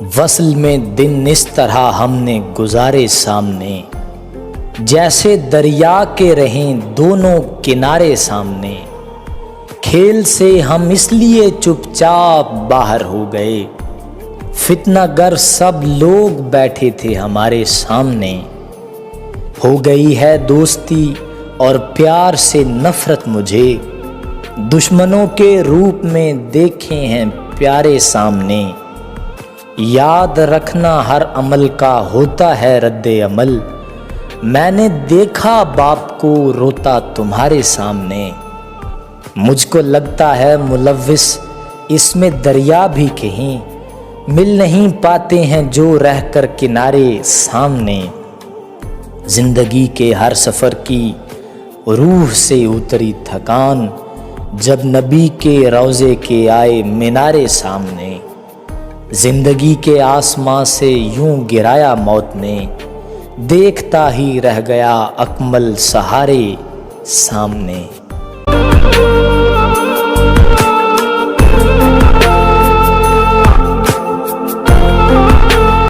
وصل میں دن اس طرح ہم نے گزارے سامنے، جیسے دریا کے رہیں دونوں کنارے سامنے۔ کھیل سے ہم اس لیے چپ چاپ باہر ہو گئے، فتنہ گر سب لوگ بیٹھے تھے ہمارے سامنے۔ ہو گئی ہے دوستی اور پیار سے نفرت مجھے، دشمنوں کے روپ میں دیکھے ہیں پیارے سامنے۔ یاد رکھنا ہر عمل کا ہوتا ہے رد عمل، میں نے دیکھا باپ کو روتا تمہارے سامنے۔ مجھ کو لگتا ہے ملوث اس میں دریا بھی کہیں، مل نہیں پاتے ہیں جو رہ کر کنارے سامنے۔ زندگی کے ہر سفر کی روح سے اتری تھکان، جب نبی کے روضے کے آئے مینارے سامنے۔ زندگی کے آسماں سے یوں گرایا موت نے، دیکھتا ہی رہ گیا اکمل سہارے سامنے۔